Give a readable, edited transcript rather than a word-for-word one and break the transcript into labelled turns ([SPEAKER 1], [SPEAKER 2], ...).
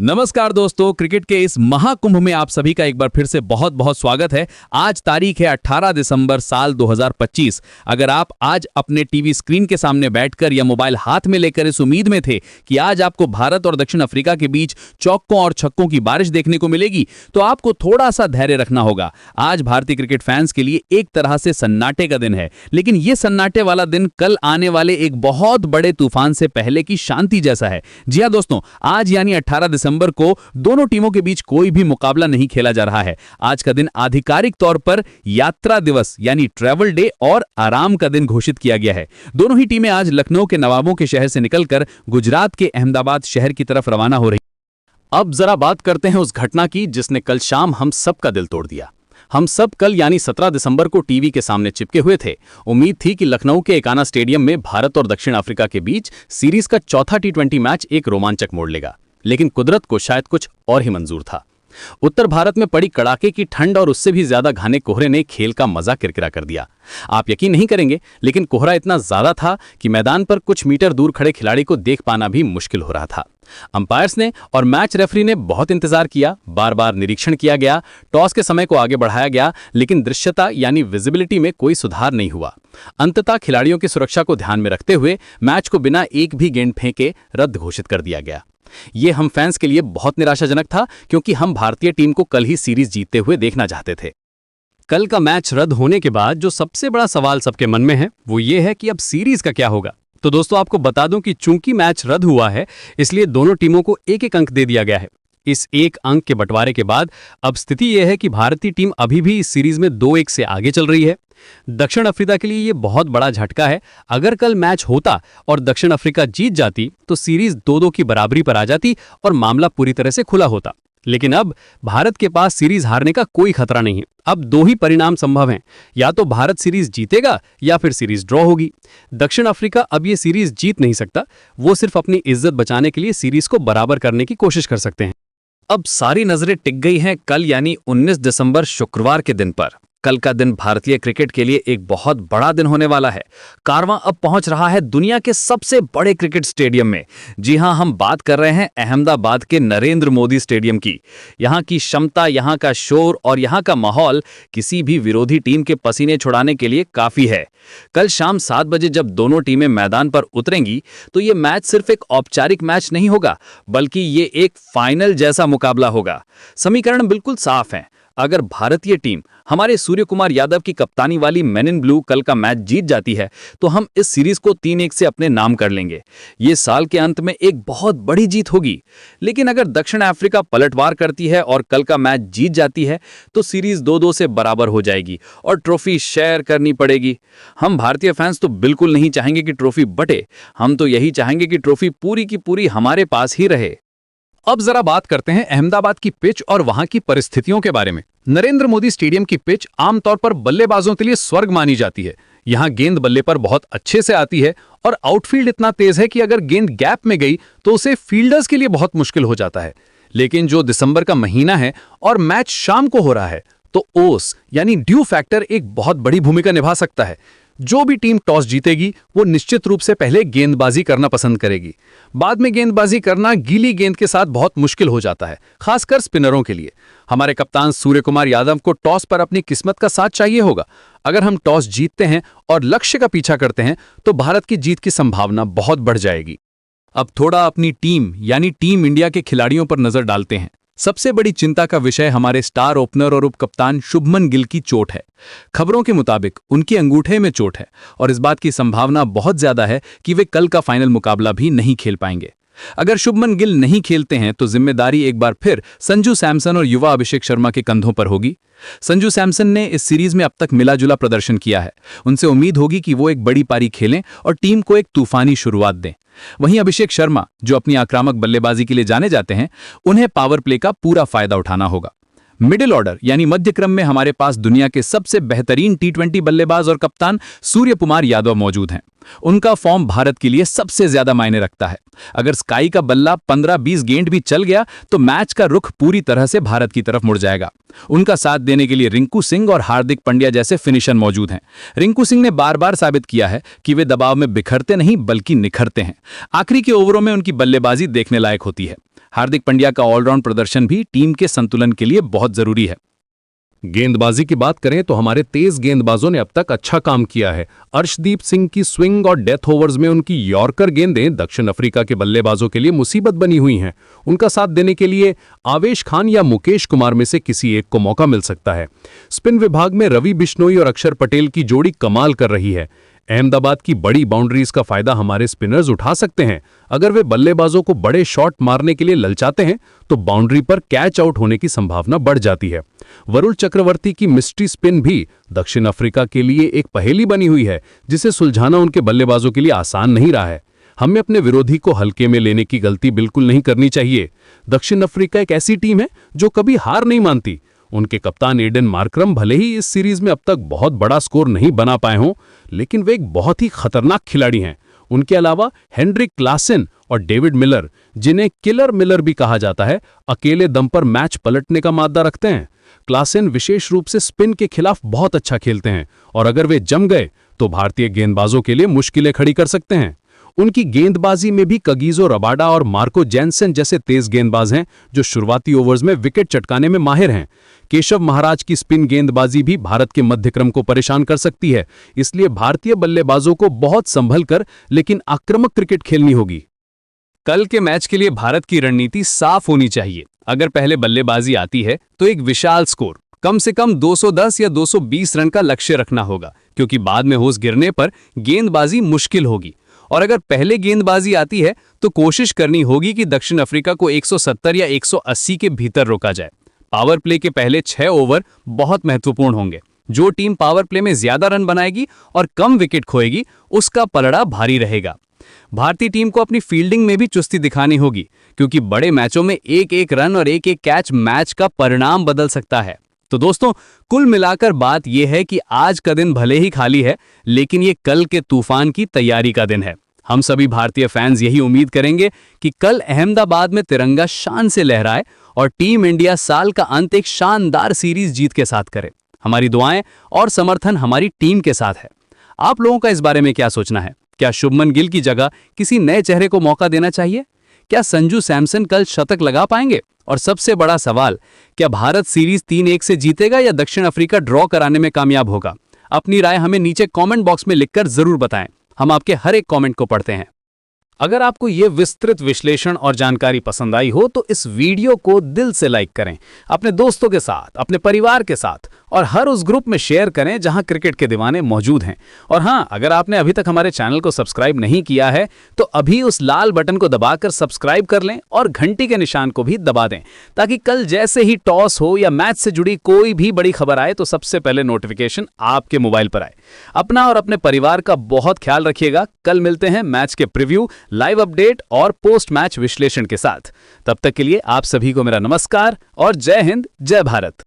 [SPEAKER 1] नमस्कार दोस्तों, क्रिकेट के इस महाकुंभ में आप सभी का एक बार फिर से बहुत बहुत स्वागत है। आज तारीख है 18 दिसंबर साल 2025। अगर आप आज अपने टीवी स्क्रीन के सामने बैठकर या मोबाइल हाथ में लेकर इस उम्मीद में थे कि आज आपको भारत और दक्षिण अफ्रीका के बीच चौकों और छक्कों की बारिश देखने को मिलेगी, तो आपको थोड़ा सा धैर्य रखना होगा। आज भारतीय क्रिकेट फैंस के लिए एक तरह से सन्नाटे का दिन है, लेकिन ये सन्नाटे वाला दिन कल आने वाले एक बहुत बड़े तूफान से पहले की शांति जैसा है। जी हाँ दोस्तों, आज यानी 18 दिसंबर को दोनों टीमों के बीच कोई भी मुकाबला नहीं खेला जा रहा है। आज का दिन आधिकारिक तौर पर यात्रा दिवस यानी ट्रैवल डे और आराम का दिन घोषित किया गया है। दोनों ही टीमें आज लखनऊ के नवाबों के शहर से निकलकर गुजरात के अहमदाबाद शहर की तरफ रवाना हो रही। अब जरा बात करते हैं उस घटना की जिसने कल शाम हम सबका दिल तोड़ दिया। हम सब कल यानी 17 दिसंबर को टीवी के सामने चिपके हुए थे। उम्मीद थी कि लखनऊ के एकाना स्टेडियम में भारत और दक्षिण अफ्रीका के बीच सीरीज का चौथा टी20 मैच एक रोमांचक मोड़ लेगा, लेकिन कुदरत को शायद कुछ और ही मंजूर था। उत्तर भारत में पड़ी कड़ाके की ठंड और उससे भी ज्यादा घने कोहरे ने खेल का मजा किरकिरा कर दिया। आप यकीन नहीं करेंगे, लेकिन कोहरा इतना ज्यादा था कि मैदान पर कुछ मीटर दूर खड़े खिलाड़ी को देख पाना भी मुश्किल हो रहा था। अंपायर्स ने और मैच रेफरी ने बहुत इंतजार किया, बार बार निरीक्षण किया गया, टॉस के समय को आगे बढ़ाया गया, लेकिन दृश्यता यानी विजिबिलिटी में कोई सुधार नहीं हुआ। अंततः खिलाड़ियों की सुरक्षा को ध्यान में रखते हुए मैच को बिना एक भी गेंद फेंके रद्द घोषित कर दिया गया। ये हम फैंस के लिए बहुत निराशाजनक था, क्योंकि हम भारतीय टीम को कल ही सीरीज जीतते हुए देखना चाहते थे। कल का मैच रद्द होने के बाद जो सबसे बड़ा सवाल सबके मन में है वो ये है कि अब सीरीज का क्या होगा। तो दोस्तों, आपको बता दूं कि चूंकि मैच रद्द हुआ है, इसलिए दोनों टीमों को एक एक अंक दे दिया गया है। इस एक अंक के बंटवारे के बाद अब स्थिति यह है कि भारतीय टीम अभी भी इस सीरीज में 2-1 से आगे चल रही है। दक्षिण अफ्रीका के लिए यह बहुत बड़ा झटका है। अगर कल मैच होता और दक्षिण अफ्रीका जीत जाती तो सीरीज 2-2 की बराबरी पर आ जाती और मामला पूरी तरह से खुला होता। लेकिन अब भारत के पास सीरीज हारने का कोई खतरा नहीं है। अब दो ही परिणाम संभव हैं, या तो भारत सीरीज जीतेगा या फिर सीरीज ड्रॉ होगी। दक्षिण अफ्रीका अब ये सीरीज जीत नहीं सकता, वो सिर्फ अपनी इज्जत बचाने के लिए सीरीज को बराबर करने की कोशिश कर सकते हैं। अब सारी नजरें टिक गई हैं कल यानी 19 दिसंबर शुक्रवार के दिन पर। कल का दिन भारतीय क्रिकेट के लिए एक बहुत बड़ा दिन होने वाला है। कारवां अब पहुंच रहा है दुनिया के सबसे बड़े क्रिकेट स्टेडियम में। जी हां, हम बात कर रहे हैं अहमदाबाद के नरेंद्र मोदी स्टेडियम की। यहां की क्षमता, यहां का शोर और यहां का माहौल किसी भी विरोधी टीम के पसीने छुड़ाने के लिए काफी है। कल शाम 7 बजे जब दोनों टीमें मैदान पर उतरेंगी तो ये मैच सिर्फ एक औपचारिक मैच नहीं होगा, बल्कि ये एक फाइनल जैसा मुकाबला होगा। समीकरण बिल्कुल साफ है। अगर भारतीय टीम हमारे सूर्य कुमार यादव की कप्तानी वाली मेन इन ब्लू कल का मैच जीत जाती है तो हम इस सीरीज को 3-1 से अपने नाम कर लेंगे। ये साल के अंत में एक बहुत बड़ी जीत होगी। लेकिन अगर दक्षिण अफ्रीका पलटवार करती है और कल का मैच जीत जाती है तो सीरीज 2-2 से बराबर हो जाएगी और ट्रॉफी शेयर करनी पड़ेगी। हम भारतीय फैंस तो बिल्कुल नहीं चाहेंगे कि ट्रॉफी बटे। हम तो यही चाहेंगे कि ट्रॉफी पूरी की पूरी हमारे पास ही रहे। अब जरा बात करते हैं अहमदाबाद की पिच और वहां की परिस्थितियों के बारे में। नरेंद्र मोदी स्टेडियम की पिच आमतौर पर बल्लेबाजों के लिए स्वर्ग मानी जाती है। यहां गेंद बल्ले पर बहुत अच्छे से आती है और आउटफील्ड इतना तेज है कि अगर गेंद गैप में गई तो उसे फील्डर्स के लिए बहुत मुश्किल हो जाता है। लेकिन जो दिसंबर का महीना है और मैच शाम को हो रहा है, तो ओस यानी ड्यू फैक्टर एक बहुत बड़ी भूमिका निभा सकता है। जो भी टीम टॉस जीतेगी वो निश्चित रूप से पहले गेंदबाजी करना पसंद करेगी। बाद में गेंदबाजी करना गीली गेंद के साथ बहुत मुश्किल हो जाता है, खासकर स्पिनरों के लिए। हमारे कप्तान सूर्य कुमार यादव को टॉस पर अपनी किस्मत का साथ चाहिए होगा। अगर हम टॉस जीतते हैं और लक्ष्य का पीछा करते हैं तो भारत की जीत की संभावना बहुत बढ़ जाएगी। अब थोड़ा अपनी टीम यानी टीम इंडिया के खिलाड़ियों पर नजर डालते हैं। सबसे बड़ी चिंता का विषय हमारे स्टार ओपनर और उपकप्तान शुभमन गिल की चोट है। खबरों के मुताबिक उनके अंगूठे में चोट है और इस बात की संभावना बहुत ज्यादा है कि वे कल का फाइनल मुकाबला भी नहीं खेल पाएंगे। अगर शुभमन गिल नहीं खेलते हैं तो जिम्मेदारी एक बार फिर संजू सैमसन और युवा अभिषेक शर्मा के कंधों पर होगी। संजू सैमसन ने इस सीरीज में अब तक मिला जुला प्रदर्शन किया है। उनसे उम्मीद होगी कि वो एक बड़ी पारी खेलें और टीम को एक तूफानी शुरुआत दें। वहीं अभिषेक शर्मा, जो अपनी आक्रामक बल्लेबाजी के लिए जाने जाते हैं, उन्हें पावर प्ले का पूरा फायदा उठाना होगा। मिडिल ऑर्डर यानी मध्य क्रम में हमारे पास दुनिया के सबसे बेहतरीन टी20 बल्लेबाज और कप्तान सूर्य कुमार यादव मौजूद हैं। उनका फॉर्म भारत के लिए सबसे ज्यादा मायने रखता है। अगर स्काई का बल्ला 15-20 गेंद भी चल गया तो मैच का रुख पूरी तरह से भारत की तरफ मुड़ जाएगा। उनका साथ देने के लिए रिंकू सिंह और हार्दिक पांड्या जैसे फिनिशर मौजूद हैं। रिंकू सिंह ने बार बार साबित किया है कि वे दबाव में बिखरते नहीं बल्कि निखरते हैं। आखिरी के ओवरों में उनकी बल्लेबाजी देखने लायक होती है। हार्दिक पांड्या का ऑलराउंड प्रदर्शन भी टीम के संतुलन के लिए बहुत जरूरी है।
[SPEAKER 2] गेंदबाजी की बात करें तो हमारे तेज गेंदबाजों ने अब तक अच्छा काम किया है। अर्शदीप सिंह की स्विंग और डेथ ओवर्स में उनकी यॉर्कर गेंदें दक्षिण अफ्रीका के बल्लेबाजों के लिए मुसीबत बनी हुई हैं। उनका साथ देने के लिए आवेश खान या मुकेश कुमार में से किसी एक को मौका मिल सकता है। स्पिन विभाग में रवि बिश्नोई और अक्षर पटेल की जोड़ी कमाल कर रही है। अहमदाबाद की बड़ी बाउंड्रीज का फायदा हमारे स्पिनर्स उठा सकते हैं। अगर वे बल्लेबाजों को बड़े शॉट मारने के लिए ललचाते हैं तो बाउंड्री पर कैच आउट होने की संभावना बढ़ जाती है। वरुण चक्रवर्ती की मिस्ट्री स्पिन भी दक्षिण अफ्रीका के लिए एक पहेली बनी हुई है, जिसे सुलझाना उनके बल्लेबाजों के लिए आसान नहीं रहा है। हमें अपने विरोधी को हल्के में लेने की गलती बिल्कुल नहीं करनी चाहिए। दक्षिण अफ्रीका एक ऐसी टीम है जो कभी हार नहीं मानती। उनके कप्तान एडन मार्करम भले ही इस सीरीज में अब तक बहुत बड़ा स्कोर नहीं बना पाए हों, लेकिन वे एक बहुत ही खतरनाक खिलाड़ी हैं। उनके अलावा हेनरिक क्लासेन और डेविड मिलर, जिन्हें किलर मिलर भी कहा जाता है, अकेले दम पर मैच पलटने का मादा रखते हैं। क्लासेन विशेष रूप से स्पिन के खिलाफ बहुत अच्छा खेलते हैं और अगर वे जम गए तो भारतीय गेंदबाजों के लिए मुश्किलें खड़ी कर सकते हैं। उनकी गेंदबाजी में भी कगीजो रबाडा और मार्को जेनसेन जैसे तेज गेंदबाज हैं जो शुरुआती ओवर्स में विकेट चटकाने में माहिर हैं। केशव महाराज की स्पिन गेंदबाजी भी भारत के मध्यक्रम को परेशान कर सकती है, इसलिए भारतीय बल्लेबाजों को बहुत संभल कर लेकिन आक्रामक क्रिकेट खेलनी होगी।
[SPEAKER 1] कल के मैच के लिए भारत की रणनीति साफ होनी चाहिए। अगर पहले बल्लेबाजी आती है तो एक विशाल स्कोर, कम से कम 210 या 220 रन का लक्ष्य रखना होगा, क्योंकि बाद में होश गिरने पर गेंदबाजी मुश्किल होगी। और अगर पहले गेंदबाजी आती है तो कोशिश करनी होगी कि दक्षिण अफ्रीका को 170 या 180 के भीतर रोका जाए। पावर प्ले के पहले 6 ओवर बहुत महत्वपूर्ण होंगे। जो टीम पावर प्ले में ज्यादा रन बनाएगी और कम विकेट खोएगी, उसका पलड़ा भारी रहेगा। भारतीय टीम को अपनी फील्डिंग में भी चुस्ती दिखानी होगी, क्योंकि बड़े मैचों में एक एक रन और एक एक कैच मैच का परिणाम बदल सकता है। तो दोस्तों, कुल मिलाकर बात यह है कि आज का दिन भले ही खाली है, लेकिन ये कल के तूफान की तैयारी का दिन है। हम सभी भारतीय फैंस यही उम्मीद करेंगे कि कल अहमदाबाद में तिरंगा शान से लहराए और टीम इंडिया साल का अंत एक शानदार सीरीज जीत के साथ करे। हमारी दुआएं और समर्थन हमारी टीम के साथ है। आप लोगों का इस बारे में क्या सोचना है? क्या शुभमन गिल की जगह किसी नए चेहरे को मौका देना चाहिए? क्या संजू सैमसन कल शतक लगा पाएंगे? और सबसे बड़ा सवाल, क्या भारत सीरीज 3-1 से जीतेगा या दक्षिण अफ्रीका ड्रॉ कराने में कामयाब होगा? अपनी राय हमें नीचे कमेंट बॉक्स में लिखकर जरूर बताएं। हम आपके हर एक कमेंट को पढ़ते हैं। अगर आपको ये विस्तृत विश्लेषण और जानकारी पसंद आई हो तो इस वीडियो को दिल से लाइक करें, अपने दोस्तों के साथ, अपने परिवार के साथ और हर उस ग्रुप में शेयर करें जहां क्रिकेट के दीवाने मौजूद हैं। और हाँ, अगर आपने अभी तक हमारे चैनल को सब्सक्राइब नहीं किया है तो अभी उस लाल बटन को दबाकर सब्सक्राइब कर लें और घंटी के निशान को भी दबा दें, ताकि कल जैसे ही टॉस हो या मैच से जुड़ी कोई भी बड़ी खबर आए तो सबसे पहले नोटिफिकेशन आपके मोबाइल पर आए। अपना और अपने परिवार का बहुत ख्याल रखिएगा। कल मिलते हैं मैच के प्रीव्यू, लाइव अपडेट और पोस्ट मैच विश्लेषण के साथ। तब तक के लिए आप सभी को मेरा नमस्कार और जय हिंद, जय भारत।